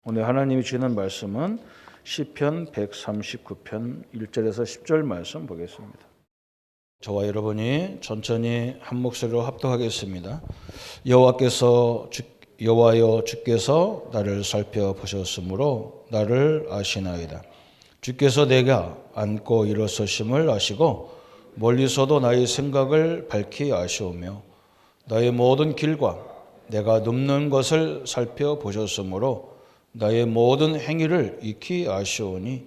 오늘 하나님이 주시는 말씀은 시편 139편 1절에서 10절 말씀 보겠습니다. 저와 여러분이 천천히 한 목소리로 합독하겠습니다. 여호와여 주께서 나를 살펴보셨으므로 나를 아시나이다. 주께서 내가 앉고 일어서심을 아시고 멀리서도 나의 생각을 밝히 아시오며 나의 모든 길과 내가 눕는 것을 살펴보셨으므로 나의 모든 행위를 익히 아시오니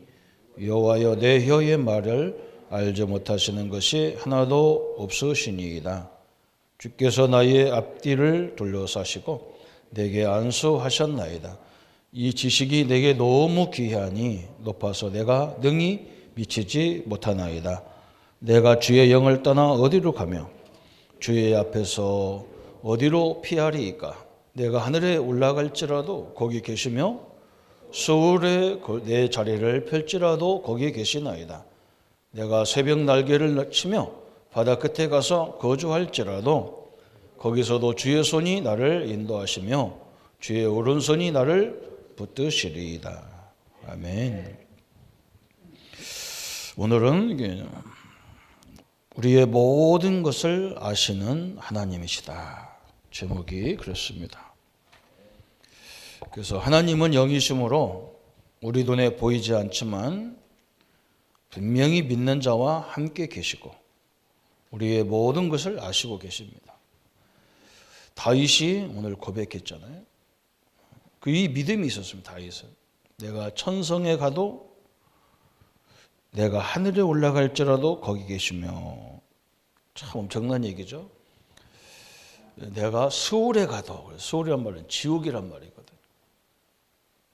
여호와여 내 혀의 말을 알지 못하시는 것이 하나도 없으시니이다. 주께서 나의 앞뒤를 둘러싸시고 내게 안수하셨나이다. 이 지식이 내게 너무 귀하니 높아서 내가 능히 미치지 못하나이다. 내가 주의 영을 떠나 어디로 가며 주의 앞에서 어디로 피하리이까? 내가 하늘에 올라갈지라도 거기 계시며 수울에 내 자리를 펼지라도 거기 계시나이다. 내가 새벽 날개를 치며 바다 끝에 가서 거주할지라도 거기서도 주의 손이 나를 인도하시며 주의 오른손이 나를 붙드시리이다. 아멘. 오늘은 우리의 모든 것을 아시는 하나님이시다. 제목이 그렇습니다. 그래서 하나님은 영이심으로 우리 눈에 보이지 않지만 분명히 믿는 자와 함께 계시고 우리의 모든 것을 아시고 계십니다. 다윗이 오늘 고백했잖아요. 이 믿음이 있었습니다. 다윗은 내가 천성에 가도 내가 하늘에 올라갈지라도 거기 계시며, 참 엄청난 얘기죠. 내가 수울에 가도, 수울이란 말은 지옥이란 말이거든.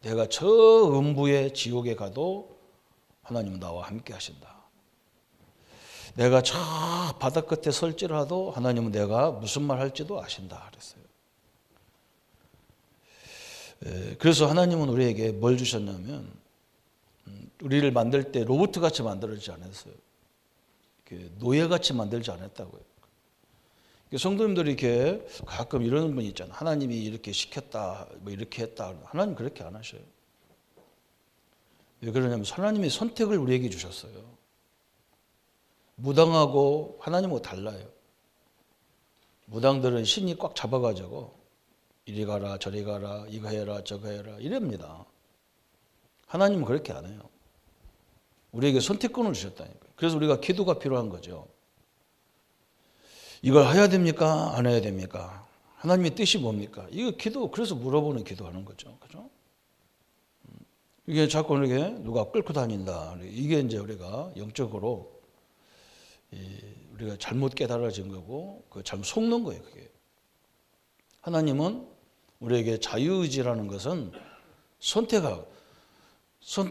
내가 저 음부의 지옥에 가도 하나님은 나와 함께 하신다. 내가 저 바다 끝에 설지라도 하나님은 내가 무슨 말 할지도 아신다 그랬어요. 그래서 하나님은 우리에게 뭘 주셨냐면 우리를 만들 때 로봇같이 만들지 않았어요. 노예같이 만들지 않았다고요. 성도님들이 이렇게 가끔 이런 분이 있잖아요. 하나님이 이렇게 시켰다, 뭐 이렇게 했다. 하나님 그렇게 안 하셔요. 왜 그러냐면 하나님이 선택을 우리에게 주셨어요. 무당하고 하나님하고 달라요. 무당들은 신이 꽉 잡아가지고 이리 가라 저리 가라 이거 해라 저거 해라 이럽니다. 하나님은 그렇게 안 해요. 우리에게 선택권을 주셨다니까요. 그래서 우리가 기도가 필요한 거죠. 이걸 해야 됩니까? 안 해야 됩니까? 하나님의 뜻이 뭡니까? 이거 기도, 그래서 물어보는 기도하는 거죠. 그죠? 이게 자꾸 이렇게 누가 끌고 다닌다. 이게 이제 우리가 영적으로 우리가 잘못 깨달아진 거고, 잘못 속는 거예요, 그게. 하나님은 우리에게 자유의지라는 것은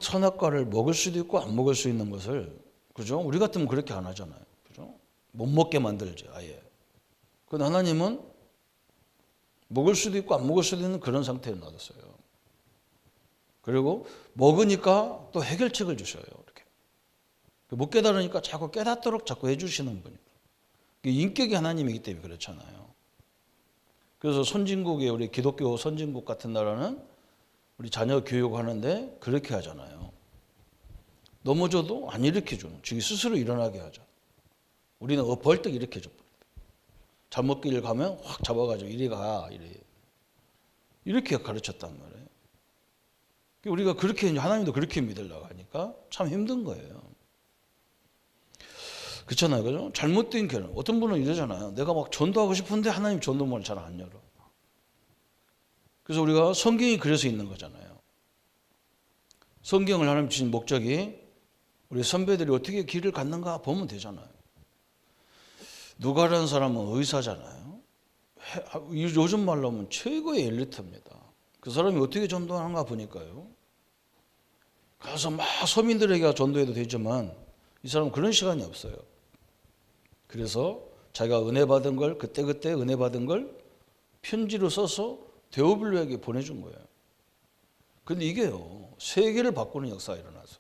선악과를 먹을 수도 있고 안 먹을 수 있는 것을, 그죠? 우리 같으면 그렇게 안 하잖아요. 그죠? 못 먹게 만들지, 아예. 그런데 하나님은 먹을 수도 있고 안 먹을 수도 있는 그런 상태에 놔뒀어요. 그리고 먹으니까 또 해결책을 주셔요. 이렇게. 못 깨달으니까 자꾸 깨닫도록 자꾸 해주시는 분이에요. 인격이 하나님이기 때문에 그렇잖아요. 그래서 선진국에, 우리 기독교 선진국 같은 나라는 우리 자녀 교육하는데 그렇게 하잖아요. 넘어져도 안 일으켜주는, 자기 스스로 일어나게 하죠. 우리는 벌떡 일으켜줘. 잘못 길 가면 확 잡아가지고 이리 가, 이렇게 가르쳤단 말이에요. 우리가 그렇게, 하나님도 그렇게 믿으려고 하니까 참 힘든 거예요. 그렇잖아요. 그죠? 잘못된 결혼. 어떤 분은 이러잖아요. 내가 막 전도하고 싶은데 하나님 전도문을 잘 안 열어. 그래서 우리가 성경이 그래서 있는 거잖아요. 성경을 하나님 주신 목적이 우리 선배들이 어떻게 길을 갔는가 보면 되잖아요. 누가라는 사람은 의사잖아요. 요즘 말로 하면 최고의 엘리트입니다. 그 사람이 어떻게 전도하는가 보니까요. 가서 막 서민들에게 전도해도 되지만 이 사람은 그런 시간이 없어요. 그래서 자기가 은혜 받은 걸, 그때그때 은혜 받은 걸 편지로 써서 데오빌로에게 보내준 거예요. 근데 이게요, 세계를 바꾸는 역사가 일어나서.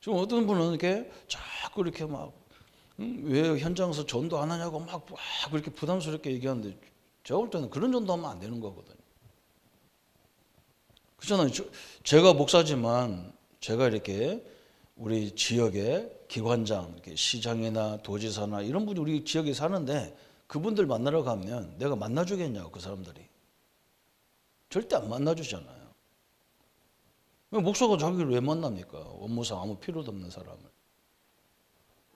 지금 어떤 분은 이렇게 자꾸 이렇게 왜 현장에서 전도 안 하냐고 막 그렇게 부담스럽게 얘기하는데 제가 볼 때는 그런 전도하면 안 되는 거거든요. 그렇잖아요. 제가 목사지만 제가 이렇게 우리 지역의 기관장, 이렇게 시장이나 도지사나 이런 분이 우리 지역에 사는데 그분들 만나러 가면 내가 만나주겠냐고, 그 사람들이. 절대 안 만나주잖아요. 목사가 자기를 왜 만납니까? 업무상 아무 필요도 없는 사람을.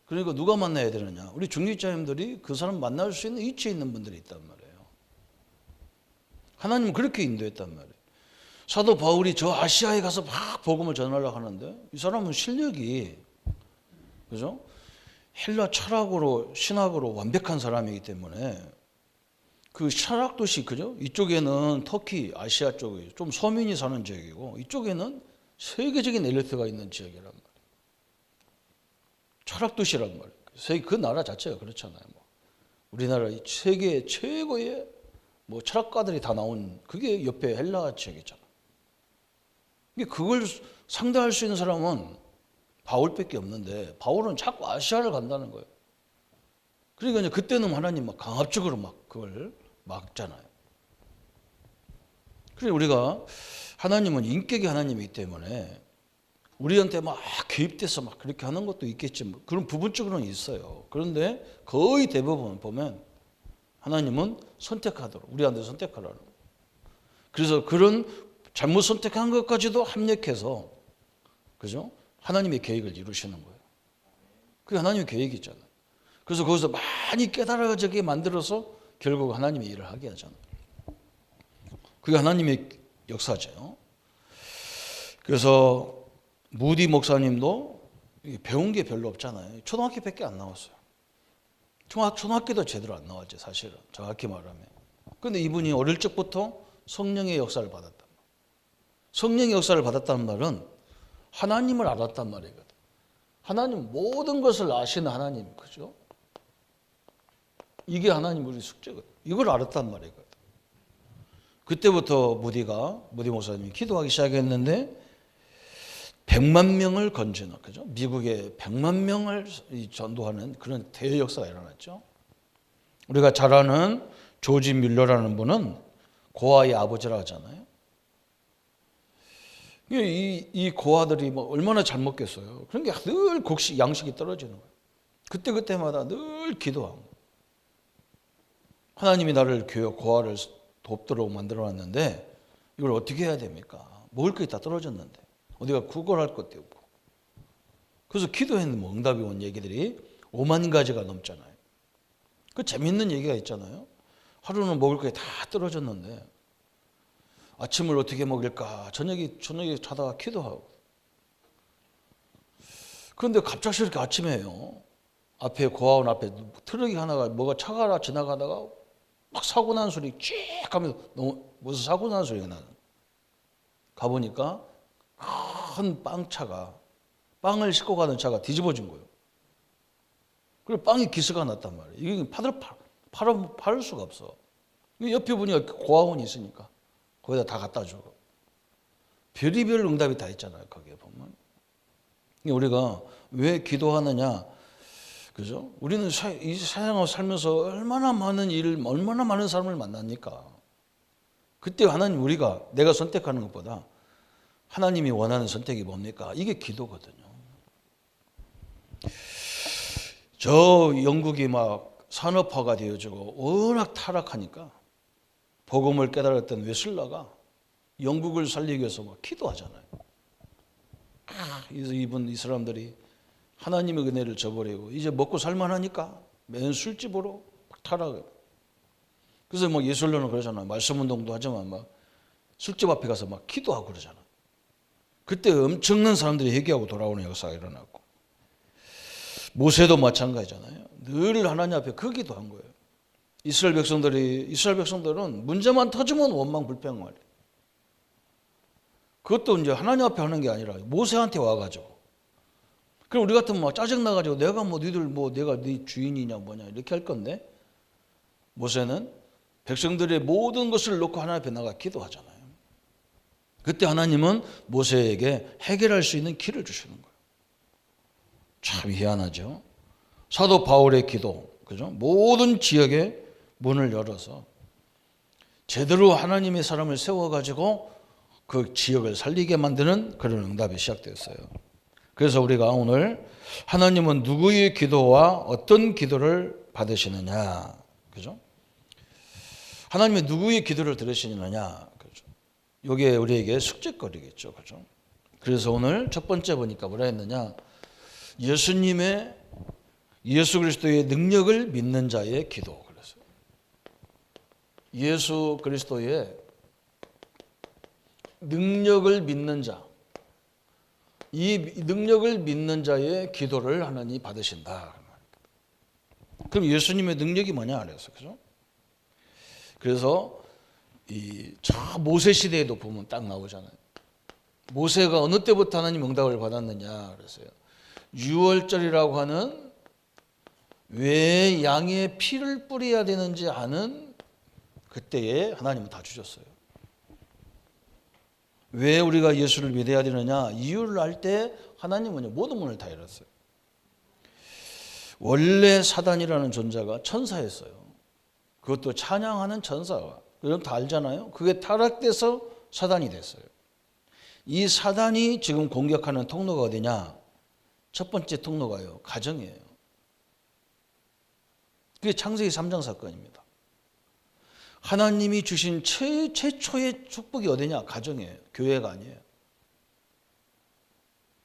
그러니까 누가 만나야 되느냐? 우리 중직자님들이 그 사람 만날 수 있는 위치에 있는 분들이 있단 말이에요. 하나님은 그렇게 인도했단 말이에요. 사도 바울이 저 아시아에 가서 막 복음을 전하려고 하는데 이 사람은 실력이, 그죠? 헬라 철학으로, 신학으로 완벽한 사람이기 때문에 그 철학 도시, 그죠? 이쪽에는 터키, 아시아 쪽이 좀 서민이 사는 지역이고 이쪽에는 세계적인 엘리트가 있는 지역이란 말이에요. 철학 도시란 말이에요. 그 나라 자체가 그렇잖아요. 뭐. 우리나라 세계 최고의 뭐 철학가들이 다 나온 그게 옆에 헬라 지역이잖아. 그걸 상대할 수 있는 사람은 바울밖에 없는데 바울은 자꾸 아시아를 간다는 거예요. 그러니까 이제 그때는 하나님 막 강압적으로 막 그걸 막잖아요. 그래서 우리가 하나님은 인격이 하나님이기 때문에 우리한테 막 개입돼서 막 그렇게 하는 것도 있겠지만 그런 부분적으로는 있어요. 그런데 거의 대부분 보면 하나님은 선택하도록 우리한테 선택하라는 거예요. 그래서 그런 잘못 선택한 것까지도 합력해서, 그죠? 하나님의 계획을 이루시는 거예요. 그게 하나님의 계획이 있잖아요. 그래서 거기서 많이 깨달아지게 만들어서 결국 하나님의 일을 하게 하잖아요. 그게 하나님의 역사죠. 그래서 무디 목사님도 배운 게 별로 없잖아요. 초등학교밖에 안 나왔어요. 초등학교도 제대로 안 나왔지, 사실은. 정확히 말하면. 그런데 이분이 어릴 적부터 성령의 역사를 받았다. 성령의 역사를 받았다는 말은 하나님을 알았단 말이거든. 하나님 모든 것을 아시는 하나님, 그죠? 이게 하나님 우리 숙제거든. 이걸 알았단 말이거든. 그때부터 무디 목사님이 기도하기 시작했는데 100만 명을 건지는, 그죠? 미국에 100만 명을 전도하는 그런 대역사가 일어났죠. 우리가 잘 아는 조지 뮬러라는 분은 고아의 아버지라 하잖아요. 이 고아들이 뭐 얼마나 잘 먹겠어요. 그런 게 늘 양식이 떨어지는 거예요. 그때마다 늘 기도하고 하나님이 나를 고아를 돕도록 만들어놨는데 이걸 어떻게 해야 됩니까? 먹을 게 다 떨어졌는데 어디가 구걸할 것도 없고. 그래서 기도했는데 뭐 응답이 온 얘기들이 5만 가지가 넘잖아요. 그 재밌는 얘기가 있잖아요. 하루는 먹을 게 다 떨어졌는데 아침을 어떻게 먹을까? 저녁에 자다가 기도하고. 그런데 갑자기 이렇게 아침에요. 앞에 고아원 앞에 트럭이 하나가 뭐가 차가 하나 지나가다가 막 사고 난 소리 쭉 하면서 무슨 사고 난 소리가 나는. 가보니까 큰 빵을 싣고 가는 차가 뒤집어진 거예요. 그리고 빵이 기스가 났단 말이에요. 이게 팔을 수가 없어. 옆에 보니까 고아원이 있으니까 거기다 다 갖다 주고. 별의별 응답이 다 있잖아요. 거기에 보면. 우리가 왜 기도하느냐. 그죠? 우리는 이 세상을 살면서 얼마나 많은 사람을 만납니까? 그때 하나님 내가 선택하는 것보다 하나님이 원하는 선택이 뭡니까? 이게 기도거든요. 저 영국이 막 산업화가 되어지고 워낙 타락하니까 복음을 깨달았던 웨슬러가 영국을 살리기 위해서 막 기도하잖아요. 이 사람들이 하나님의 은혜를 저버리고 이제 먹고 살만하니까 맨 술집으로 막 타락해요. 그래서 막 예술로는 그러잖아요. 말씀 운동도 하지만 막 술집 앞에 가서 막 기도하고 그러잖아요. 그때 엄청난 사람들이 회개하고 돌아오는 역사가 일어났고, 모세도 마찬가지잖아요. 늘 하나님 앞에 그 기도한 거예요. 이스라엘 백성들은 문제만 터지면 원망불평 말이에요. 그것도 이제 하나님 앞에 하는 게 아니라 모세한테 와가지고. 그럼 우리 같으면 막 짜증나가지고 내가 내가 네 주인이냐 뭐냐 이렇게 할 건데, 모세는 백성들의 모든 것을 놓고 하나님 앞에 나가 기도하잖아요. 그때 하나님은 모세에게 해결할 수 있는 길을 주시는 거예요. 참 희한하죠. 사도 바울의 기도, 그죠? 모든 지역에 문을 열어서 제대로 하나님의 사람을 세워가지고 그 지역을 살리게 만드는 그런 응답이 시작됐어요. 그래서 우리가 오늘 하나님은 누구의 기도와 어떤 기도를 받으시느냐, 그죠? 하나님이 누구의 기도를 들으시느냐, 그죠? 이게 우리에게 숙제거리겠죠, 그죠? 그래서 오늘 첫 번째 보니까 뭐라 했느냐? 예수 그리스도의 능력을 믿는 자의 기도. 그래서 예수 그리스도의 능력을 믿는 자, 이 능력을 믿는 자의 기도를 하나님이 받으신다. 그럼 예수님의 능력이 뭐냐 그래서, 그죠? 그래서 모세 시대에도 보면 딱 나오잖아요. 모세가 어느 때부터 하나님 응답을 받았느냐 그랬어요. 유월절이라고 하는 왜 양의 피를 뿌려야 되는지 아는 그때에 하나님은 다 주셨어요. 왜 우리가 예수를 믿어야 되느냐 이유를 알 때 하나님은 모든 문을 다 열었어요. 원래 사단이라는 존재가 천사였어요. 그것도 찬양하는 천사가. 여러분 다 알잖아요. 그게 타락돼서 사단이 됐어요. 이 사단이 지금 공격하는 통로가 어디냐? 첫 번째 통로가요, 가정이에요. 그게 창세기 3장 사건입니다. 하나님이 주신 최초의 축복이 어디냐? 가정이에요. 교회가 아니에요.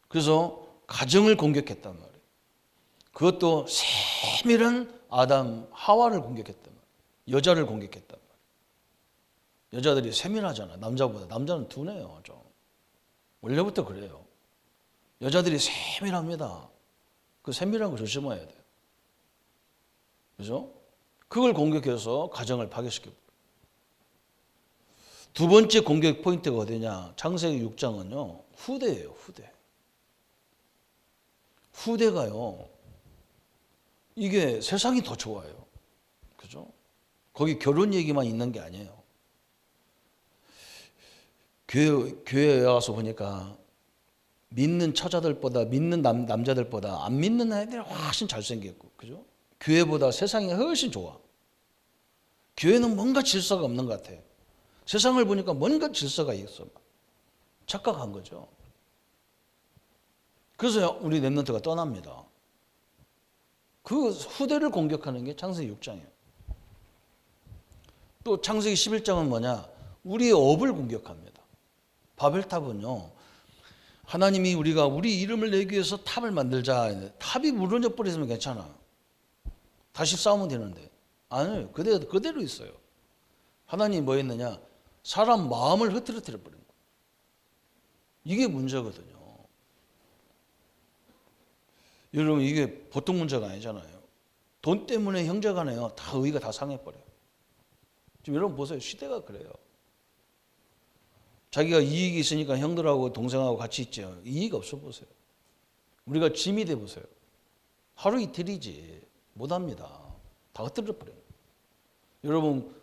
그래서 가정을 공격했단 말이에요. 그것도 세밀한 아담, 하와를 공격했단 말이에요. 여자를 공격했단 말이에요. 여자들이 세밀하잖아요. 남자보다. 남자는 둔해요. 좀. 원래부터 그래요. 여자들이 세밀합니다. 그 세밀한 거 조심해야 돼요. 그죠? 그걸 공격해서 가정을 파괴시켰고. 두 번째 공격 포인트가 어디냐? 창세기 6장은요. 후대예요. 후대. 후대가요. 이게 세상이 더 좋아요. 그죠? 거기 결혼 얘기만 있는 게 아니에요. 교회에 와서 보니까 믿는 처자들보다 믿는 남자들보다 안 믿는 애들이 훨씬 잘생겼고, 그죠? 교회보다 세상이 훨씬 좋아. 교회는 뭔가 질서가 없는 것 같아. 세상을 보니까 뭔가 질서가 있어. 착각한 거죠. 그래서 우리 랩런트가 떠납니다. 그 후대를 공격하는 게 창세기 6장이에요. 또 창세기 11장은 뭐냐? 우리의 업을 공격합니다. 바벨탑은요. 하나님이 우리가 우리 이름을 내기 위해서 탑을 만들자. 탑이 무너져 버리면 괜찮아. 다시 싸우면 되는데. 아니요. 그대로 있어요. 하나님이 뭐 했느냐? 사람 마음을 흐트러뜨려 버린 거예요. 이게 문제거든요. 여러분 이게 보통 문제가 아니잖아요. 돈 때문에 형제간에요. 다 의가 다 상해버려요. 지금 여러분 보세요. 시대가 그래요. 자기가 이익이 있으니까 형들하고 동생하고 같이 있죠. 이익 없어 보세요. 우리가 짐이 돼 보세요. 하루 이틀이지 못합니다. 다 흩어져 버려요. 여러분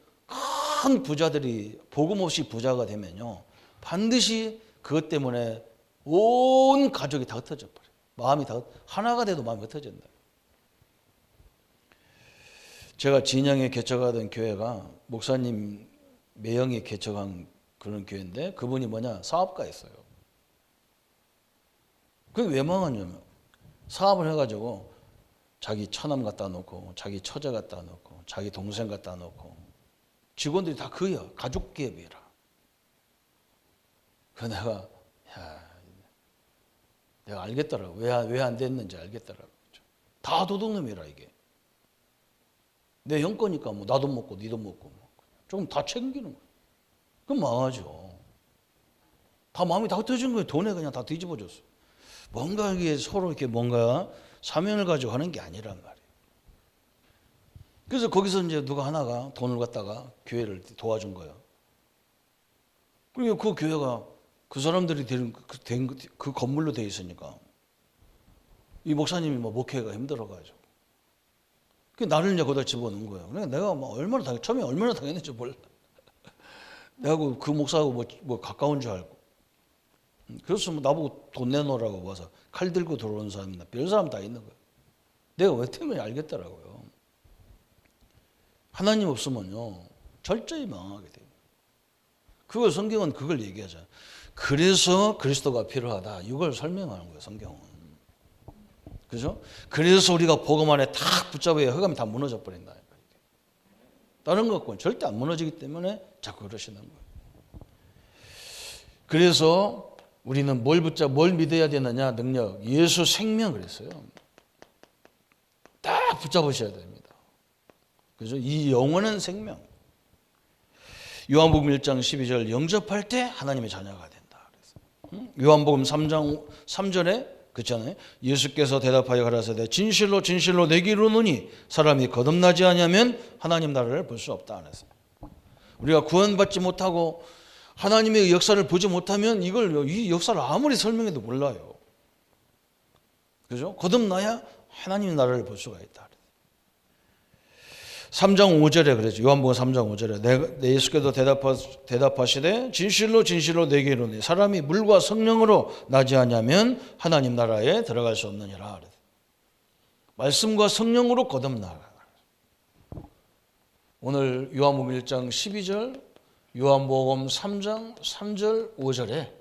큰 부자들이 복음 없이 부자가 되면요. 반드시 그것 때문에 온 가족이 다 흩어져 버려요. 마음이 다 하나가 돼도 마음이 흩어진다. 제가 진양에 개척하던 교회가 목사님 매형이 개척한 그런 교회인데 그분이 뭐냐? 사업가였어요. 그게 왜 망하냐면 사업을 해가지고 자기 처남 갖다 놓고 자기 처자 갖다 놓고 자기 동생 갖다 놓고 직원들이 다 그야 가족 기업이라. 그 내가 알겠더라고. 왜 안 됐는지 알겠더라고. 다 도둑놈이라 이게. 내 형 거니까 뭐 나도 먹고 니도 먹고 조금 다 챙기는 거야. 그럼 망하죠. 다 마음이 다 흩어진 거예요. 돈에 그냥 다 뒤집어졌어. 뭔가 이게 서로 이렇게 뭔가 사명을 가지고 하는 게 아니란 말이에요. 그래서 거기서 이제 누가 하나가 돈을 갖다가 교회를 도와준 거예요. 그리고 그 교회가 그 사람들이 그 건물로 돼 있으니까 이 목사님이 뭐 목회가 힘들어가지고 나를 이제 거기다 집어넣은 거예요. 그러니까 내가 뭐 처음에 얼마나 당했는지 몰라. 내가 그 목사하고 뭐 가까운 줄 알고. 그래서 뭐 나보고 돈 내놓으라고 와서 칼 들고 들어오는 사람이나 별 사람 다 있는 거예요. 내가 왜 때문에 알겠더라고요. 하나님 없으면요. 철저히 망하게 돼요. 그걸 성경은 그걸 얘기하잖아요. 그래서 그리스도가 필요하다. 이걸 설명하는 거예요, 성경은. 그죠? 그래서 우리가 복음 안에 탁 붙잡아야 흑암이 다 무너져 버린다. 다른 것 갖고는 절대 안 무너지기 때문에 자꾸 그러시는 거예요. 그래서 우리는 뭘 믿어야 되느냐? 능력. 예수 생명 그랬어요. 딱 붙잡으셔야 됩니다. 그죠? 이 영원한 생명. 요한복음 1장 12절 영접할 때 하나님의 자녀가 된다. 요한복음 3장 3절에 그렇잖아요. 예수께서 대답하여 가라사대 진실로 진실로 내게 이르노니 사람이 거듭나지 아니하면 하나님 나라를 볼 수 없다 하셨어요. 우리가 구원받지 못하고 하나님의 역사를 보지 못하면 이 역사를 아무리 설명해도 몰라요. 그죠? 거듭나야 하나님의 나라를 볼 수가 있다. 3장 5절에 그랬죠. 요한복음 3장 5절에 예수께서 대답하시되 진실로 진실로 내게 이르노니 사람이 물과 성령으로 나지 아니하면 하나님 나라에 들어갈 수 없느니라. 말씀과 성령으로 거듭나라. 오늘 요한복음 1장 12절, 요한복음 3장 3절 5절에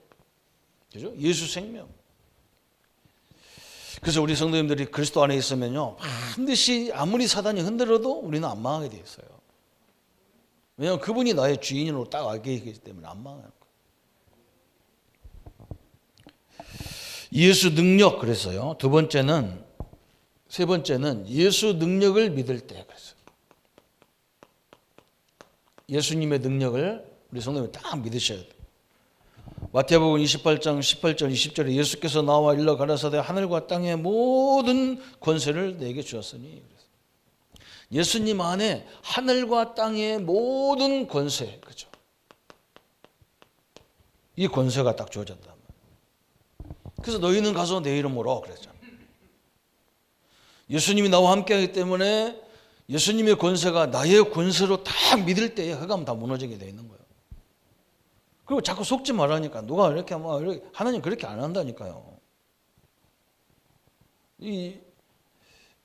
그죠? 예수 생명. 그래서 우리 성도님들이 그리스도 안에 있으면요 반드시 아무리 사단이 흔들어도 우리는 안 망하게 돼 있어요. 왜냐하면 그분이 나의 주인으로 딱 알게 있기 때문에 안 망하는 거예요. 예수 능력 그랬어요. 세 번째는 예수 능력을 믿을 때 그랬어요. 예수님의 능력을 우리 성도님이 딱 믿으셔야 돼요. 마태복음 28장 18절 20절에 예수께서 나와 일러 가라사대 하늘과 땅의 모든 권세를 내게 주었으니 예수님 안에 하늘과 땅의 모든 권세 그죠? 이 권세가 딱 주어졌단 말이에요. 그래서 너희는 가서 내 이름으로 그랬잖아요. 예수님이 나와 함께하기 때문에 예수님의 권세가 나의 권세로 딱 믿을 때에 흑암 다 무너지게 돼 있는 거예요. 그리고 자꾸 속지 말라니까. 누가 이렇게 하면 하나님 그렇게 안 한다니까요.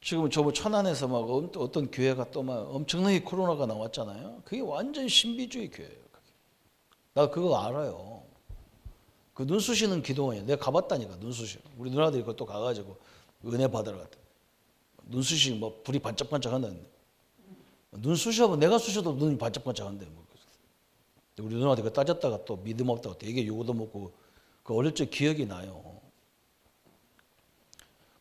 지금 저 천안에서 막 어떤 교회가 또 막 엄청나게 코로나가 나왔잖아요. 그게 완전 신비주의 교회예요. 나 그거 알아요. 그 눈 쑤시는 기도원이에요. 내가 가봤다니까 눈 쑤시. 우리 누나들이 그것도 가가지고 은혜 받으러 갔다. 눈 쑤시 뭐 불이 반짝반짝 한다는데 눈 쑤셔도 내가 쑤셔도 눈이 반짝반짝 한대. 뭐. 우리 누나한테 그 따졌다가 또 믿음 없다고 되게 욕도 먹고 그 어릴 적 기억이 나요.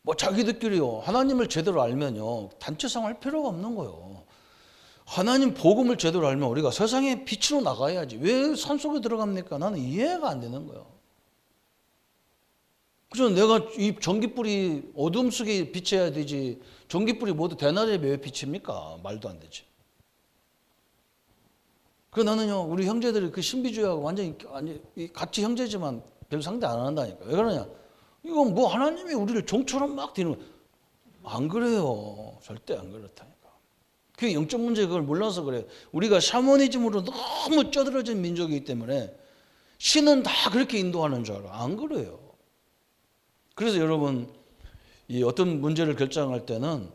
뭐 자기들끼리요 하나님을 제대로 알면요 단체 생활 필요가 없는 거예요. 하나님 복음을 제대로 알면 우리가 세상의 빛으로 나가야지. 왜 산속에 들어갑니까? 나는 이해가 안 되는 거예요. 그래서 내가 이 전기불이 어둠 속에 비춰야 되지 전기불이 모두 대낮에 왜 비칩니까? 말도 안 되지. 그 나는요 우리 형제들이 그 신비주의하고 완전히 같이 형제지만 별 상대 안 한다니까. 왜 그러냐? 이건 뭐 하나님이 우리를 종처럼 막 뒤는 안 그래요. 절대 안 그렇다니까. 그게 영적 문제 그걸 몰라서 그래. 우리가 샤머니즘으로 너무 쩌들어진 민족이기 때문에 신은 다 그렇게 인도하는 줄 알아. 안 그래요. 그래서 여러분 이 어떤 문제를 결정할 때는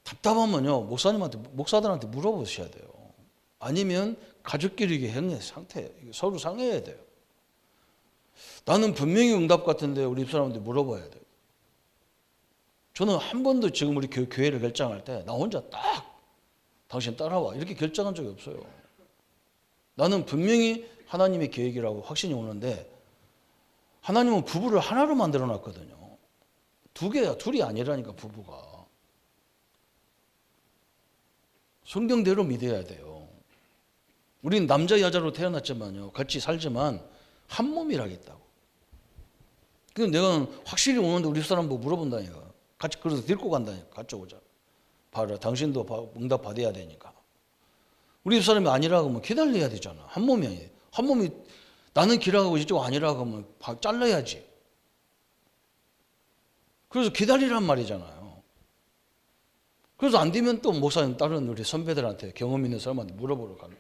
답답하면요 목사들한테 물어보셔야 돼요. 아니면 가족끼리 형의 상태 서로 상의해야 돼요. 나는 분명히 응답 같은데 우리 집사람한테 물어봐야 돼요. 저는 한 번도 지금 우리 교회를 결정할 때 나 혼자 딱 당신 따라와 이렇게 결정한 적이 없어요. 나는 분명히 하나님의 계획이라고 확신이 오는데 하나님은 부부를 하나로 만들어 놨거든요. 두 개야 둘이 아니라니까 부부가. 성경대로 믿어야 돼요. 우린 남자 여자로 태어났지만요 같이 살지만 한 몸이라겠다고. 그래서 내가 확실히 오는데 우리 사람 뭐 물어본다니까. 같이 그래서 데리고 간다니까. 같이 오자. 봐라 당신도 응답 받아야 되니까. 우리 사람이 아니라고 하면 기다려야 되잖아. 한 몸이 아니에요. 한 몸이 나는 길어가고 이쪽 아니라고 하면 잘라야지. 그래서 기다리란 말이잖아요. 그래서 안 되면 또 목사님 다른 우리 선배들한테 경험 있는 사람한테 물어보러 가는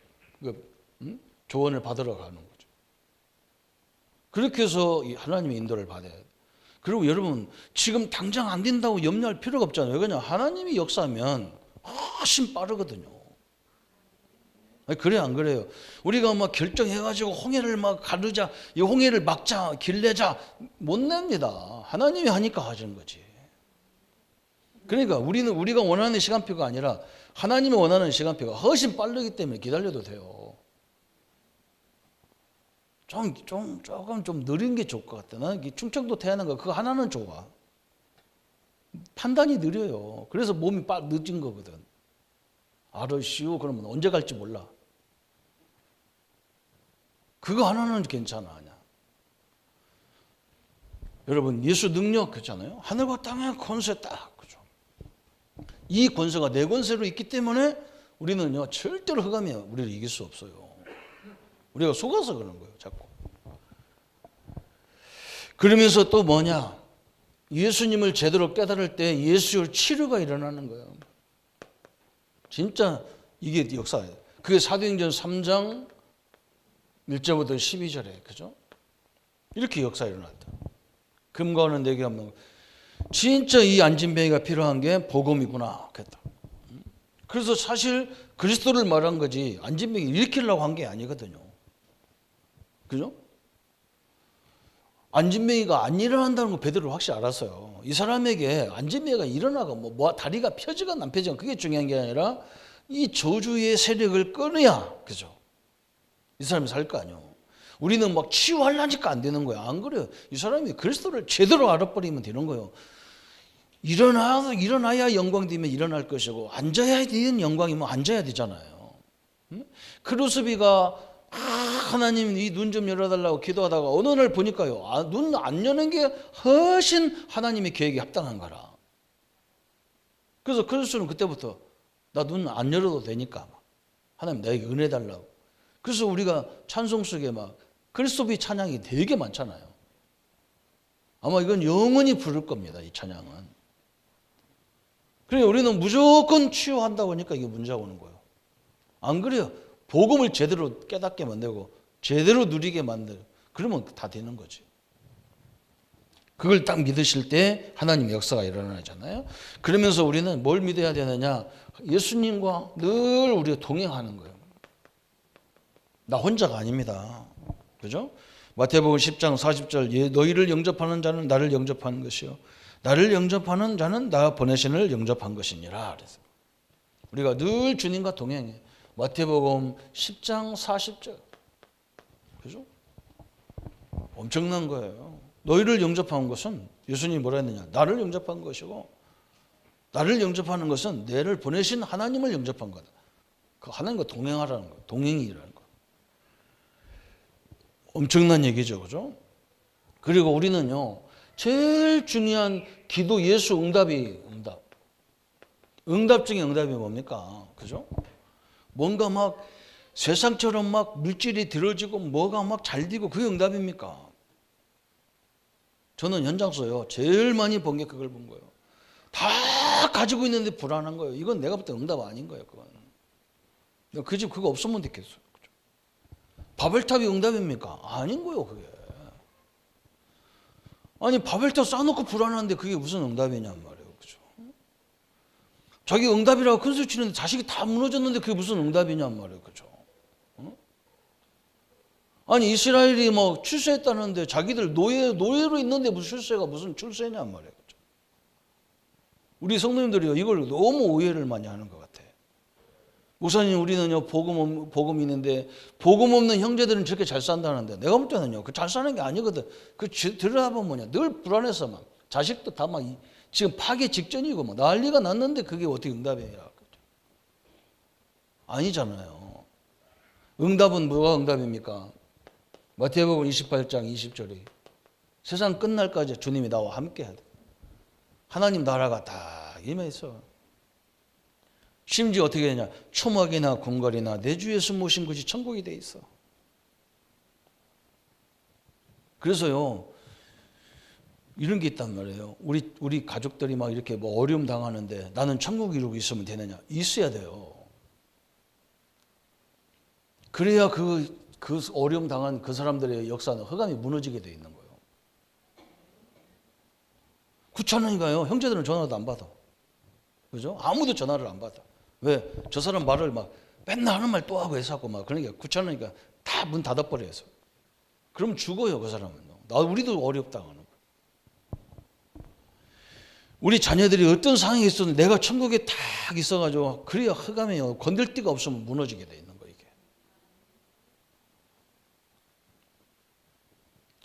조언을 받으러 가는 거죠. 그렇게 해서 하나님의 인도를 받아야 돼요. 그리고 여러분 지금 당장 안 된다고 염려할 필요가 없잖아요. 왜 그러냐? 하나님이 역사하면 훨씬 빠르거든요. 아니, 그래 안 그래요? 우리가 막 결정해가지고 홍해를 막 가르자, 이 홍해를 막자, 길내자 못 냅니다. 하나님이 하니까 하시는 거지. 그러니까 우리가 원하는 시간표가 아니라 하나님이 원하는 시간표가 훨씬 빠르기 때문에 기다려도 돼요. 조금 좀 느린 게 좋을 것 같아. 나는 충청도 태어난 거 그거 하나는 좋아. 판단이 느려요. 그래서 몸이 늦은 거거든. 알으시오 그러면 언제 갈지 몰라. 그거 하나는 괜찮아. 그냥. 여러분 예수 능력 그렇잖아요. 하늘과 땅의 권세 딱 그죠. 이 권세가 내 권세로 있기 때문에 우리는요 절대로 흑암이 우리를 이길 수 없어요. 우리가 속아서 그런 거예요 자꾸. 그러면서 또 뭐냐, 예수님을 제대로 깨달을 때 예수의 치료가 일어나는 거예요. 진짜 이게 역사예요. 그게 사도행전 3장 1절부터 12절에 그죠? 이렇게 역사가 일어났다. 금과 은은 내게 없는 거. 진짜 이 안진뱅이가 필요한 게 복음이구나. 그랬다. 그래서 사실 그리스도를 말한 거지 안진뱅이 일으키려고 한 게 아니거든요. 그죠? 안진뱅이가 안 일어난다는 거 베드로 확실히 알았어요. 이 사람에게 안진뱅이가 일어나고 뭐 다리가 펴지건 안 펴지건 그게 중요한 게 아니라 이 저주의 세력을 끊어야 그죠? 이 사람이 살 거 아니에요. 우리는 막 치유하려니까 안 되는 거야. 안 그래요. 이 사람이 그리스도를 제대로 알아버리면 되는 거예요. 일어나야 영광되면 일어날 것이고 앉아야 되는 영광이면 앉아야 되잖아요. 크루스비가 하나님 이 눈 좀 열어달라고 기도하다가 어느 날 보니까요 눈 안 여는 게 훨씬 하나님의 계획에 합당한 거라. 그래서 크루스는 그때부터 나 눈 안 열어도 되니까 하나님 나에게 은혜 달라고. 그래서 우리가 찬송 속에 막 그리스도의 찬양이 되게 많잖아요. 아마 이건 영원히 부를 겁니다. 이 찬양은. 그래 우리는 무조건 치유한다고 하니까 이게 문제가 오는 거예요. 안 그래요? 복음을 제대로 깨닫게 만들고 제대로 누리게 만들고 그러면 다 되는 거지. 그걸 딱 믿으실 때 하나님의 역사가 일어나잖아요. 그러면서 우리는 뭘 믿어야 되느냐? 예수님과 늘 우리가 동행하는 거예요. 나 혼자가 아닙니다. 그죠? 마태복음 10장 40절 너희를 영접하는 자는 나를 영접하는 것이요 나를 영접하는 자는 나 보내신을 영접한 것이니라. 그래서 우리가 늘 주님과 동행해. 마태복음 10장 40절. 그죠? 엄청난 거예요. 너희를 영접한 것은 예수님이 뭐라 했느냐? 나를 영접한 것이고 나를 영접하는 것은 내를 보내신 하나님을 영접한 거다. 그 하나님과 동행하라는 거, 동행이라는 거. 엄청난 얘기죠, 그죠? 그리고 우리는요, 제일 중요한 기도 예수 응답 중에 응답이 뭡니까? 그죠? 뭔가 막 세상처럼 막 물질이 들어지고 뭐가 막 잘 되고 그게 응답입니까? 저는 현장서요, 제일 많이 본 게 그걸 본 거예요. 다 가지고 있는데 불안한 거예요. 이건 내가 볼 때 응답 아닌 거예요, 그건. 그 집 그거 없으면 됐겠어요. 바벨탑이 응답입니까? 아닌 거예요, 그게. 아니, 바벨탑 쌓아놓고 불안한데 그게 무슨 응답이냔 말이에요. 그죠? 자기 응답이라고 큰 소리 치는데 자식이 다 무너졌는데 그게 무슨 응답이냔 말이에요. 그죠? 아니, 이스라엘이 뭐 출세했다는데 자기들 노예로 있는데 무슨 출세가 무슨 출세냔 말이에요. 그죠? 우리 성도님들이요, 이걸 너무 오해를 많이 하는 것 같아요. 목사님, 우리는요, 복음 있는데, 복음 없는 형제들은 저렇게 잘 산다는데, 내가 볼 때는요, 그 잘 사는 게 아니거든. 그 들여다보면 뭐냐, 늘 불안해서 막, 자식도 다 막, 지금 파괴 직전이고, 막 난리가 났는데 그게 어떻게 응답이야. 아니잖아요. 응답은 뭐가 응답입니까? 마태복음 28장 20절에, 세상 끝날까지 주님이 나와 함께 해야 돼. 하나님 나라가 다 임해있어. 심지어 어떻게 되냐? 초막이나 궁궐이나 내 주 예수 모신 것이 천국이 돼 있어. 그래서요, 이런 게 있단 말이에요. 우리 가족들이 막 이렇게 뭐 어려움 당하는데 나는 천국 이루고 있으면 되느냐? 있어야 돼요. 그래야 그 어려움 당한 그 사람들의 역사는 흑암이 무너지게 돼 있는 거예요. 구천원인가요? 형제들은 전화도 안 받아. 그죠? 아무도 전화를 안 받아. 왜? 저 사람 말을 막 맨날 하는 말 또 하고 해서 하고 막 그러니까 귀찮으니까 다 문 닫아버려요. 그럼 죽어요, 그 사람은. 우리도 어렵다 하는 거예요. 우리 자녀들이 어떤 상황에 있어도 내가 천국에 딱 있어가지고 그래야 흑암이에요. 건들 데가 없으면 무너지게 돼 있는 거예요.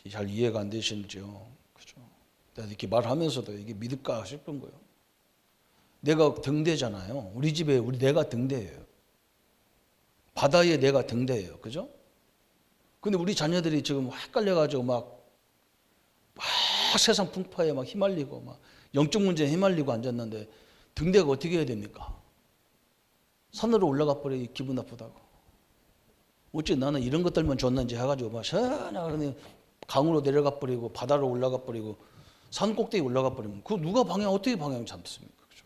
이게 잘 이해가 안 되시는지요? 그죠? 내가 이렇게 말하면서도 이게 믿을까 싶은 거예요. 내가 등대잖아요. 우리 집에 내가 등대예요. 바다에 내가 등대예요. 그죠? 근데 우리 자녀들이 지금 헷갈려가지고 막 세상 풍파에 막 휘말리고 막 영적 문제에 휘말리고 앉았는데 등대가 어떻게 해야 됩니까? 산으로 올라가 버려 기분 나쁘다고. 어째 나는 이런 것들만 줬는지 해가지고 막 시원하게 강으로 내려가 버리고 바다로 올라가 버리고 산 꼭대기 올라가 버리면 그 누가 어떻게 방향 잡습니까? 그죠?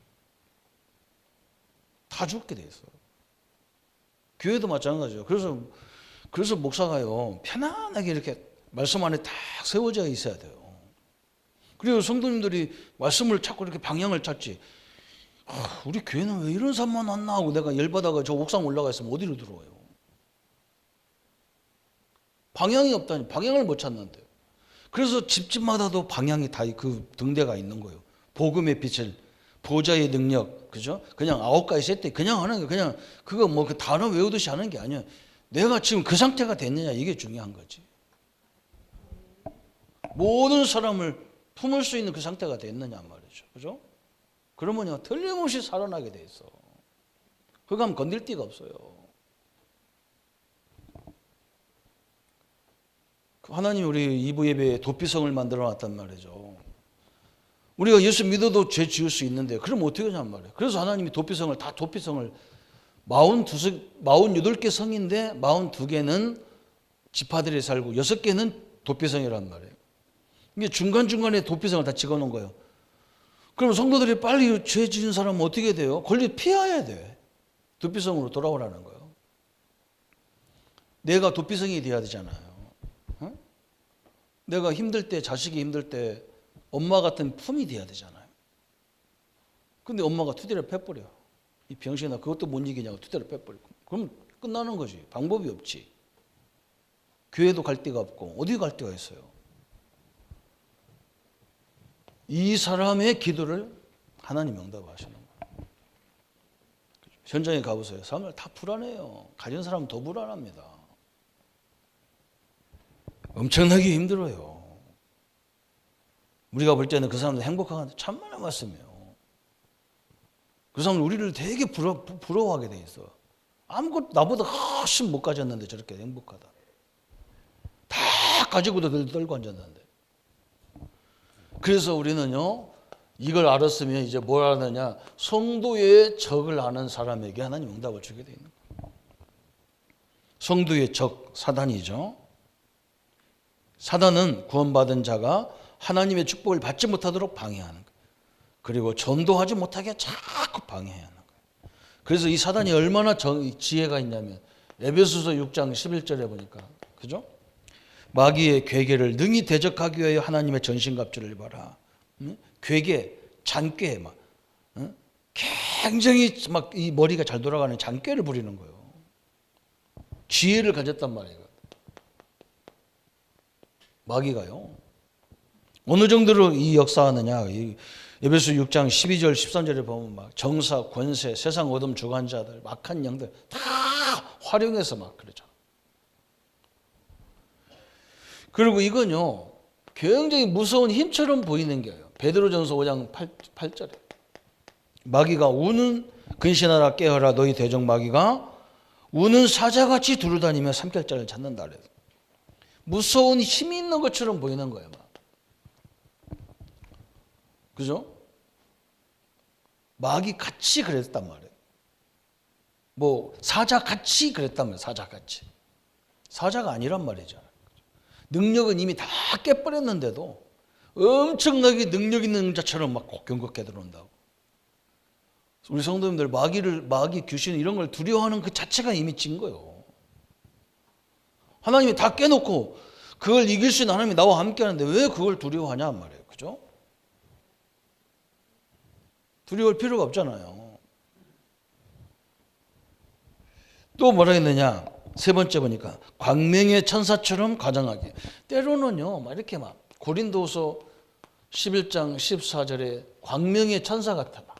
다 죽게 돼 있어요. 교회도 마찬가지예요. 그래서 목사가요 편안하게 이렇게 말씀 안에 딱 세워져 있어야 돼요. 그리고 성도님들이 말씀을 찾고 이렇게 방향을 찾지. 우리 교회는 왜 이런 사람만 안 나오고 내가 열받아가 저 옥상 올라가 있으면 어디로 들어와요? 방향이 없다니 방향을 못 찾는데. 그래서 집집마다도 방향이 다 그 등대가 있는 거예요. 복음의 빛을 보좌의 능력, 그죠? 그냥 9가지 세트 그냥 하는 게 그냥 그거 뭐 그 단어 외우듯이 하는 게 아니야. 내가 지금 그 상태가 됐느냐 이게 중요한 거지. 모든 사람을 품을 수 있는 그 상태가 됐느냐 말이죠. 그죠? 그러면요, 틀림없이 살아나게 돼 있어. 흑암 건들 데가 없어요. 하나님이 우리 2부 예배에 도피성을 만들어 놨단 말이죠. 우리가 예수 믿어도 죄 지을 수 있는데, 그럼 어떻게 하냔 말이에요. 그래서 하나님이 도피성을 48개 성인데 42개는 지파들이 살고 6개는 도피성이란 말이에요. 이게 중간중간에 도피성을 다 찍어 놓은 거예요. 그럼 성도들이 빨리 죄 지은 사람은 어떻게 돼요? 피해야 돼. 도피성으로 돌아오라는 거예요. 내가 도피성이 돼야 되잖아요. 어? 내가 힘들 때, 자식이 힘들 때 엄마 같은 품이 돼야 되잖아요. 근데 엄마가 투대를 패버려. 이 병신아 그것도 못 이기냐고 투대를 패버리고. 그럼 끝나는 거지. 방법이 없지. 교회도 갈 데가 없고 어디 갈 데가 있어요. 이 사람의 기도를 하나님 응답하시는 거예요. 현장에 가보세요. 사람들 다 불안해요. 가진 사람은 더 불안합니다. 엄청나게 힘들어요. 우리가 볼 때는 그 사람들 행복한데 참만한 말씀이에요. 그 사람은 우리를 되게 부러워하게 돼 있어. 아무것도 나보다 훨씬 못 가졌는데 저렇게 행복하다. 다 가지고도 떨고 앉았는데. 그래서 우리는요, 이걸 알았으면 이제 뭘 하느냐, 성도의 적을 아는 사람에게 하나님 응답을 주게 돼 있는 거예요. 성도의 적, 사단이죠. 사단은 구원받은 자가 하나님의 축복을 받지 못하도록 방해하는 거예요. 그리고 전도하지 못하게 자꾸 방해하는 거예요. 그래서 이 사단이 얼마나 지혜가 있냐면 에베소서 6장 11절에 보니까, 그죠? 마귀의 괴계를 능히 대적하기 위하여 하나님의 전신갑주를 입어라. 괴계, 잔꾀 막 굉장히 막 이 머리가 잘 돌아가는 잔꾀를 부리는 거예요. 지혜를 가졌단 말이에요. 마귀가요. 어느 정도로 이 역사하느냐. 이 에베소 6장 12절 13절에 보면 막 정사, 권세, 세상 어둠 주관자들, 막한 영들 다 활용해서 막 그러죠. 그리고 이건요, 굉장히 무서운 힘처럼 보이는 게요. 베드로전서 5장 8절에 마귀가 우는 근신하라 깨어라 너희 대적 마귀가 우는 사자같이 두루다니며 삼킬자를 찾는다 그래서 무서운 힘이 있는 것처럼 보이는 거예요. 막. 그죠? 마귀 같이 그랬단 말이에요. 뭐 사자같이 그랬단 말이에요. 사자같이. 사자가 아니란 말이죠. 능력은 이미 다 깨버렸는데도 엄청나게 능력 있는 자처럼 막 공격해 들어온다고. 우리 성도님들 마귀, 귀신 이런 걸 두려워하는 그 자체가 이미 진 거예요. 하나님이 다 깨놓고 그걸 이길 수 있는 하나님이 나와 함께 하는데 왜 그걸 두려워하냐 말이에요. 그죠? 두려워할 필요가 없잖아요. 또 뭐라 했느냐? 세 번째 보니까 광명의 천사처럼 가장하게. 때로는요, 막 이렇게 막 고린도서 11장 14절에 광명의 천사 같아. 막.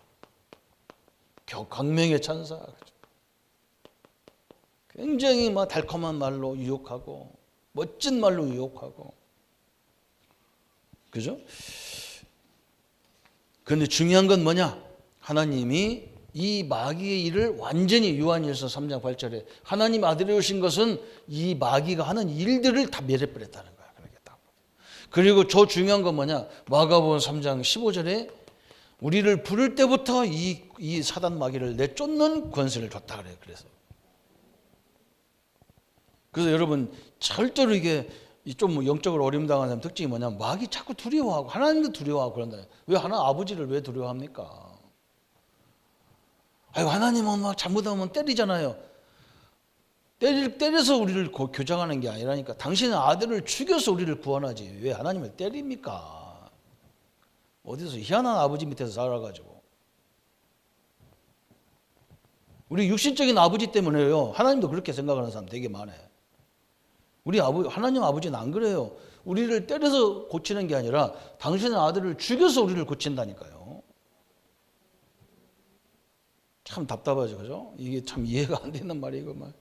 광명의 천사. 굉장히 막 달콤한 말로 유혹하고 멋진 말로 유혹하고. 그죠? 그런데 중요한 건 뭐냐? 하나님이 이 마귀의 일을 완전히 요한일서 3장 8절에 하나님 아들이 오신 것은 이 마귀가 하는 일들을 다 멸해버렸다는 거야. 그리고 저 중요한 건 뭐냐? 마가복음 3장 15절에 우리를 부를 때부터 이 사단 마귀를 내쫓는 권세를 줬다 그래요. 그래서 여러분 절대로 이게 좀 영적으로 어림당하는 사람 특징이 뭐냐면 마귀 자꾸 두려워하고 하나님도 두려워하고 그런다. 왜 아버지를 왜 두려워합니까? 아유, 하나님은 막 잘못하면 때리잖아요. 때려서 우리를 교장하는 게 아니라니까. 당신의 아들을 죽여서 우리를 구원하지. 왜 하나님을 때립니까? 어디서 희한한 아버지 밑에서 살아가지고. 우리 육신적인 아버지 때문에요. 하나님도 그렇게 생각하는 사람 되게 많아요. 하나님 아버지는 안 그래요. 우리를 때려서 고치는 게 아니라 당신의 아들을 죽여서 우리를 고친다니까요. 참 답답하죠, 그죠? 이게 참 이해가 안 되는 말이고 막.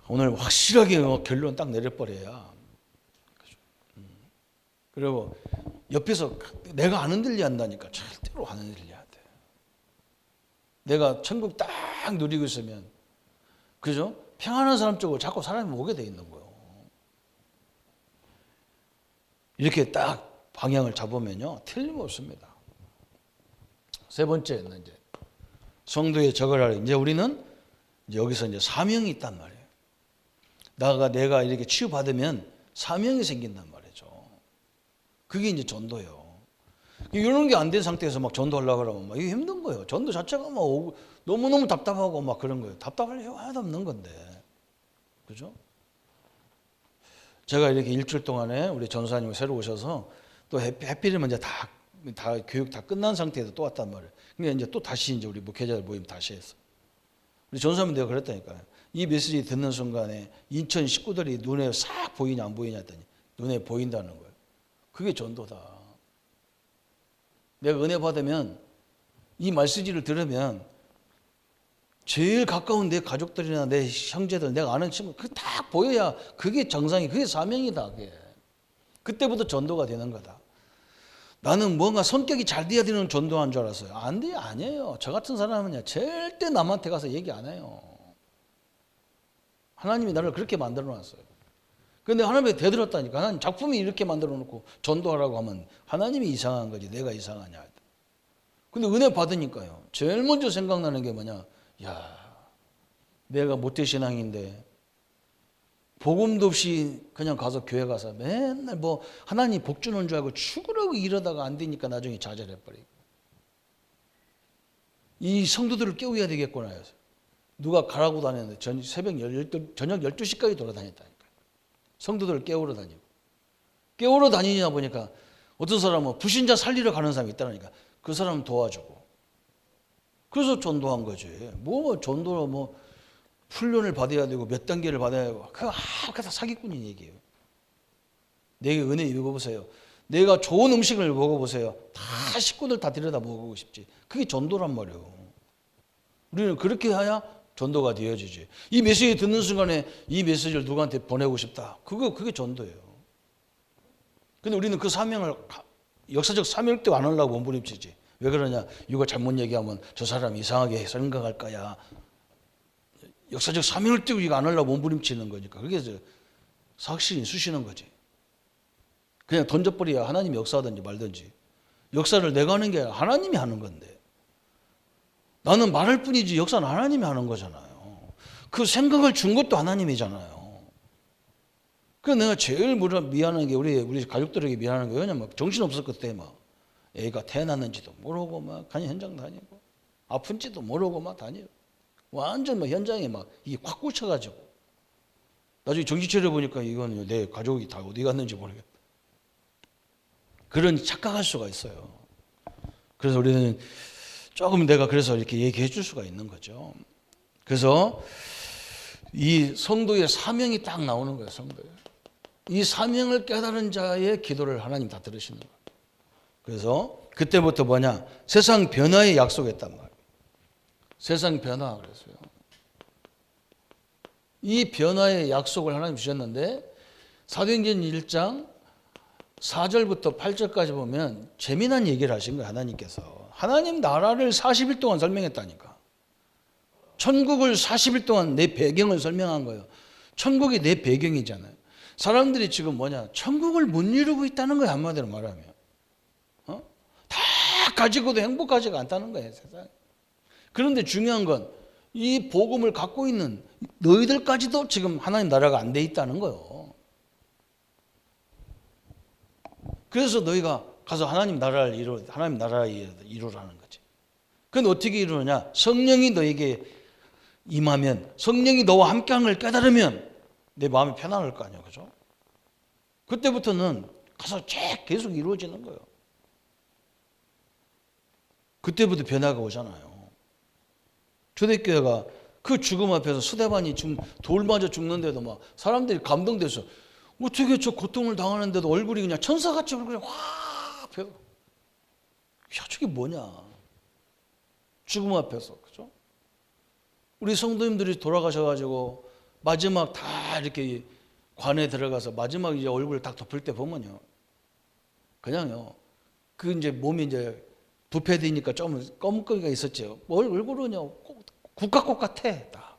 오늘 확실하게 결론 딱 내려버려야. 그죠? 그리고 옆에서 내가 안 흔들려 한다니까. 절대로 안 흔들려야 돼. 내가 천국 딱 누리고 있으면, 그죠? 평안한 사람 쪽으로 자꾸 사람이 오게 돼 있는 거예요. 이렇게 딱 방향을 잡으면요, 틀림없습니다. 세 번째는 이제 성도의 적을 하라. 이제 우리는 이제 여기서 이제 사명이 있단 말이에요. 내가 이렇게 치유받으면 사명이 생긴단 말이죠. 그게 이제 전도예요. 이런 게 안 된 상태에서 막 전도하려고 그러면 막 이게 힘든 거예요. 전도 자체가 막 너무너무 답답하고 막 그런 거예요. 답답할 이유가 하나도 없는 건데. 그죠? 제가 이렇게 일주일 동안에 우리 전사님이 새로 오셔서 또 해필이면 이제 다 교육 다 끝난 상태에서 또 왔단 말이에요. 그러니까 이제 또 다시 이제 우리 목회자들 모임 다시 했어. 우리 전사님 내가 그랬다니까요. 이 메시지 듣는 순간에 인천 식구들이 눈에 싹 보이냐 안 보이냐 했더니 눈에 보인다는 거예요. 그게 전도다. 내가 은혜 받으면 이 메시지를 들으면 제일 가까운 내 가족들이나 내 형제들, 내가 아는 친구, 그게 딱 보여야 그게 정상이, 그게 사명이다. 그게. 그때부터 전도가 되는 거다. 나는 뭔가 성격이 잘 돼야 되는 전도한 줄 알았어요. 안 돼요. 아니에요. 저 같은 사람은요, 절대 남한테 가서 얘기 안 해요. 하나님이 나를 그렇게 만들어 놨어요. 그런데 하나님이 대들었다니까. 하나님 작품이 이렇게 만들어 놓고 전도하라고 하면 하나님이 이상한 거지 내가 이상하냐. 근데 은혜 받으니까요. 제일 먼저 생각나는 게 뭐냐. 야, 내가 모태신앙인데 복음도 없이 그냥 가서 교회 가서 맨날 뭐 하나님 복 주는 줄 알고 죽으라고 이러다가 안 되니까 나중에 좌절해버리고. 이 성도들을 깨워야 되겠구나 해서. 누가 가라고 다녔는데 저녁 12시까지 돌아다녔다니까요. 성도들을 깨우러 다니고. 깨우러 다니냐 보니까 어떤 사람은 불신자 살리러 가는 사람이 있다니까. 그 사람 도와주고. 그래서 전도한 거지. 뭐 전도로 뭐 훈련을 받아야 되고 몇 단계를 받아야 되고. 그거 다 사기꾼인 얘기예요. 내게 은혜 입어보세요. 내가 좋은 음식을 먹어보세요. 다 식구들 다 데려다 먹고 싶지. 그게 전도란 말이에요. 우리는 그렇게 해야 전도가 되어지지. 이 메시지 듣는 순간에 이 메시지를 누구한테 보내고 싶다. 그게 전도예요. 근데 우리는 그 사명을 역사적 사명도 안 하려고 몸부림치지. 왜 그러냐? 이거 잘못 얘기하면 저 사람 이상하게 생각할 거야. 역사적 사명을 띄고 이거 안 하려고 몸부림치는 거니까. 그게 확실히 쑤시는 거지. 그냥 던져버려야 하나님이 역사하든지 말든지. 역사를 내가 하는 게 아니라 하나님이 하는 건데. 나는 말할 뿐이지 역사는 하나님이 하는 거잖아요. 그 생각을 준 것도 하나님이잖아요. 그래서 내가 제일 미안한 게 우리 가족들에게 미안한 게 왜냐면 정신없을 그때 막 애가 태어났는지도 모르고 막 그냥 현장 다니고 아픈지도 모르고 막 다니고 완전 막 현장에 막 이게 꽉 꽂혀가지고 나중에 정신 차려보니까 이건 내 가족이 다 어디 갔는지 모르겠다. 그런 착각할 수가 있어요. 그래서 우리는 조금 내가 그래서 이렇게 얘기해 줄 수가 있는 거죠. 그래서 이 성도의 사명이 딱 나오는 거예요. 성도에. 이 사명을 깨달은 자의 기도를 하나님 다 들으시는 거예요. 그래서 그때부터 뭐냐? 세상 변화의 약속했단 말이에요. 세상 변화 그랬어요. 이 변화의 약속을 하나님 주셨는데 사도행전 1장 4절부터 8절까지 보면 재미난 얘기를 하신 거예요. 하나님께서. 하나님 나라를 40일 동안 설명했다니까. 천국을 40일 동안 내 배경을 설명한 거예요. 천국이 내 배경이잖아요. 사람들이 지금 뭐냐? 천국을 못 이루고 있다는 거예요. 한마디로 말하면. 다 가지고도 행복하지가 않다는 거예요. 세상에. 그런데 중요한 건 이 복음을 갖고 있는 너희들까지도 지금 하나님 나라가 안 돼 있다는 거예요. 그래서 너희가 가서 하나님 나라를 이루라는 거지. 그건 어떻게 이루느냐? 성령이 너에게 임하면, 성령이 너와 함께하는 걸 깨달으면 내 마음이 편안할 거 아니야, 그죠? 그때부터는 가서 계속 이루어지는 거예요. 그때부터 변화가 오잖아요. 초대교회가 그 죽음 앞에서 스데반이 돌 맞아 죽는데도 막 사람들이 감동돼서 어떻게 저 고통을 당하는데도 얼굴이 그냥 천사같이 얼굴이 확 펴. 야, 저게 뭐냐? 죽음 앞에서, 그죠? 우리 성도님들이 돌아가셔가지고 마지막 다 이렇게 관에 들어가서 마지막 이제 얼굴을 딱 덮을 때 보면요, 그냥요, 그 이제 몸이 이제 부패되니까 좀 검은거리가 있었죠. 얼굴은요, 국화꽃 같아. 딱.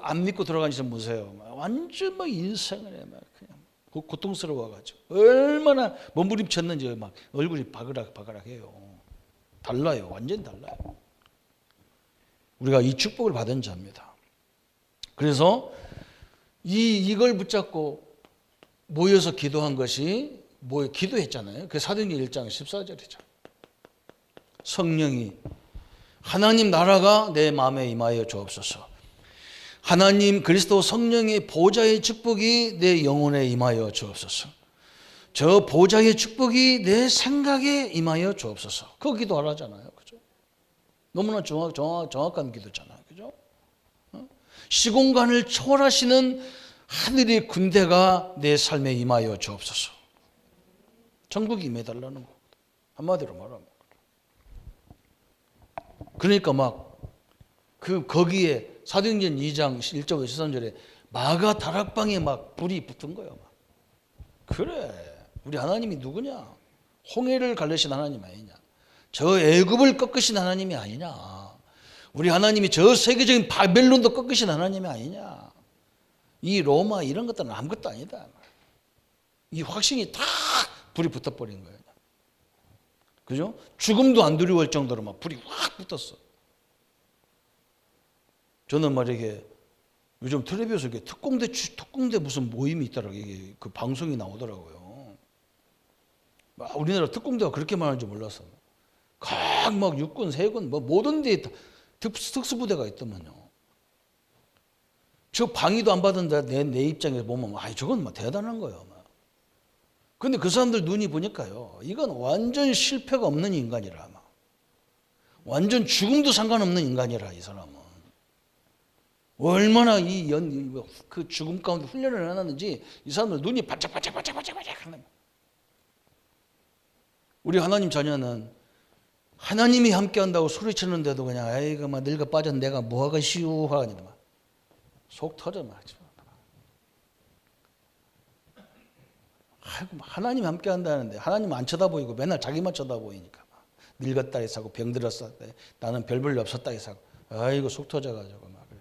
안 믿고 돌아가시는 분 보세요. 완전 막 인생을 막 그냥 고통스러워가지고 얼마나 몸부림쳤는지 막 얼굴이 바그락바그락해요. 달라요. 완전 달라요. 우리가 이 축복을 받은 자입니다. 그래서 이걸 붙잡고 모여서 기도한 것이 기도했잖아요. 그 사도행전 1장 14절이죠. 성령이 하나님 나라가 내 마음에 임하여 주옵소서. 하나님 그리스도 성령의 보좌의 축복이 내 영혼에 임하여 주옵소서. 저 보좌의 축복이 내 생각에 임하여 주옵소서. 그 기도하라잖아요. 그죠? 너무나 정확한 기도잖아요. 그죠? 시공간을 초월하시는 하늘의 군대가 내 삶에 임하여 주옵소서. 천국이 임해달라는 거. 한마디로 말하면. 그러니까 거기에 사도행전 2장 1절에서 13절에 마가 다락방에 막 불이 붙은 거예요. 막. 그래, 우리 하나님이 누구냐? 홍해를 가르신 하나님 아니냐? 저 애굽을 꺾으신 하나님이 아니냐? 우리 하나님이 저 세계적인 바벨론도 꺾으신 하나님이 아니냐? 이 로마 이런 것들은 아무것도 아니다. 이 확신이 다 불이 붙어버린 거예요. 그죠? 죽음도 안 두려울 정도로 막 불이 확 붙었어. 저는 말이게 요즘 텔레비에서 특공대 무슨 모임이 있더라고요. 이게 그 방송이 나오더라고요. 우리나라 특공대가 그렇게 많은 줄 몰랐어. 막 육군, 세군, 모든 데에 특수부대가 있더만요. 저 방위도 안 받은다 내 입장에서 보면 저건 대단한 거예요. 근데 그 사람들 눈이 보니까요, 이건 완전 실패가 없는 인간이라, 완전 죽음도 상관없는 인간이라. 이 사람은 얼마나 그 죽음 가운데 훈련을 해놨는지 이 사람들 눈이 반짝반짝 하는. 우리 하나님 자녀는 하나님이 함께한다고 소리치는데도 그냥 아이고 막 늙어 빠진 내가 뭐하가 쉬우 하니 막 속 터져 말이죠. 아이고 하나님 함께한다는데 하나님 안 쳐다보이고 맨날 자기만 쳐다보이니까 막 늙었다 해서 병들었어 나는 별 볼일 없었다 해서 아이고 속 터져가지고 막 그래.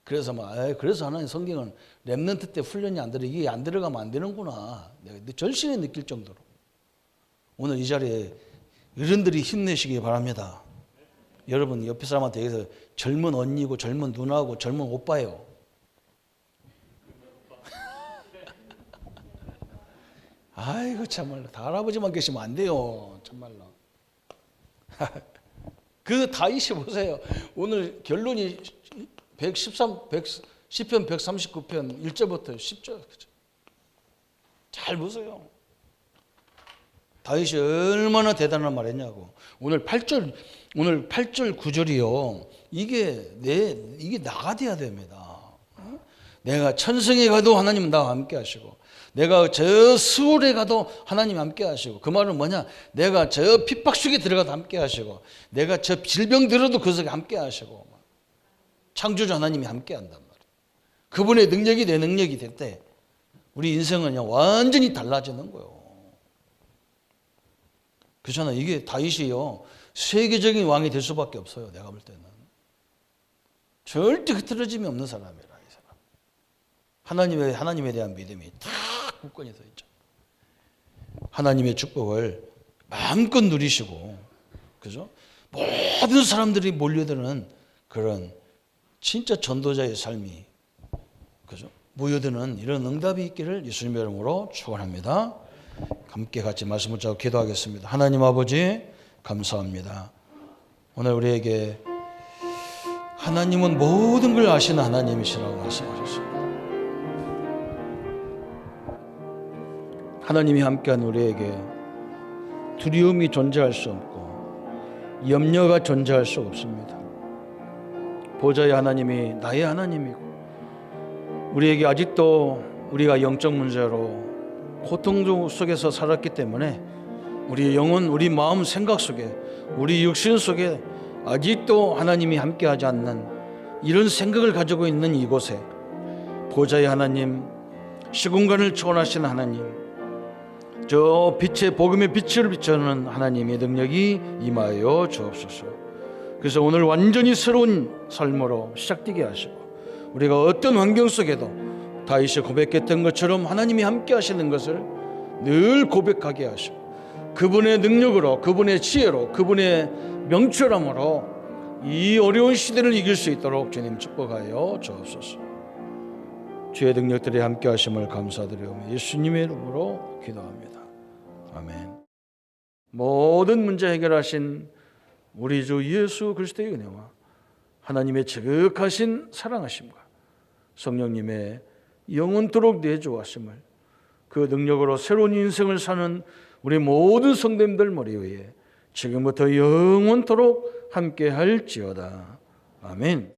그래서 그래서 하나님 성경은 렘넌트 때 훈련이 이게 안 들어가면 안 되는구나 내가 절실히 느낄 정도로. 오늘 이 자리에 어른들이 힘내시기 바랍니다. 여러분 옆에 사람한테 여기서 젊은 언니고 젊은 누나고 젊은 오빠예요. 아이고 참말로 다 할아버지만 계시면 안 돼요. 참말로. 그 다윗이 보세요. 오늘 결론이 10편 139편 1절부터 10절. 잘 보세요. 다윗이 얼마나 대단한 말 했냐고. 오늘 8절 9절이요. 이게 나가 돼야 됩니다. 내가 천성에 가도 하나님은 나와 함께 하시고, 내가 저 수월에 가도 하나님 함께 하시고, 그 말은 뭐냐? 내가 저 핍박 속에 들어가도 함께 하시고, 내가 저 질병 들어도 그 속에 함께 하시고, 창조주 하나님이 함께 한단 말이에요. 그분의 능력이 내 능력이 될 때 우리 인생은 완전히 달라지는 거예요. 그렇잖아요. 이게 다윗이요, 세계적인 왕이 될 수밖에 없어요. 내가 볼 때는 절대 흐트러짐이 없는 사람이라. 이 사람 하나님에 대한 믿음이 다 굳건히 서 있죠. 하나님의 축복을 마음껏 누리시고, 그죠? 모든 사람들이 몰려드는 그런 진짜 전도자의 삶이, 그죠? 모여드는 이런 응답이 있기를 예수님의 이름으로 축원합니다. 함께 같이 말씀을 잡고 기도하겠습니다. 하나님 아버지, 감사합니다. 오늘 우리에게 하나님은 모든 걸 아시는 하나님이시라고 말씀하셨습니다. 하나님이 함께한 우리에게 두려움이 존재할 수 없고 염려가 존재할 수 없습니다. 보좌의 하나님이 나의 하나님이고, 우리에게 아직도 우리가 영적 문제로 고통 속에서 살았기 때문에 우리 영혼, 우리 마음, 생각 속에, 우리 육신 속에 아직도 하나님이 함께하지 않는 이런 생각을 가지고 있는 이곳에 보좌의 하나님, 시공간을 초월하시는 하나님, 저 빛의 복음의 빛을 비추는 하나님의 능력이 임하여 주옵소서. 그래서 오늘 완전히 새로운 삶으로 시작되게 하시고, 우리가 어떤 환경 속에도 다윗이 고백했던 것처럼 하나님이 함께 하시는 것을 늘 고백하게 하시고, 그분의 능력으로, 그분의 지혜로, 그분의 명철함으로 이 어려운 시대를 이길 수 있도록 주님 축복하여 주옵소서. 주의 능력들이 함께 하심을 감사드리오며 예수님의 이름으로 기도합니다. 아멘. 모든 문제 해결하신 우리 주 예수 그리스도의 은혜와 하나님의 지극하신 사랑하심과 성령님의 영원토록 내주하심을, 그 능력으로 새로운 인생을 사는 우리 모든 성도님들 머리 위에 지금부터 영원토록 함께 할지어다. 아멘.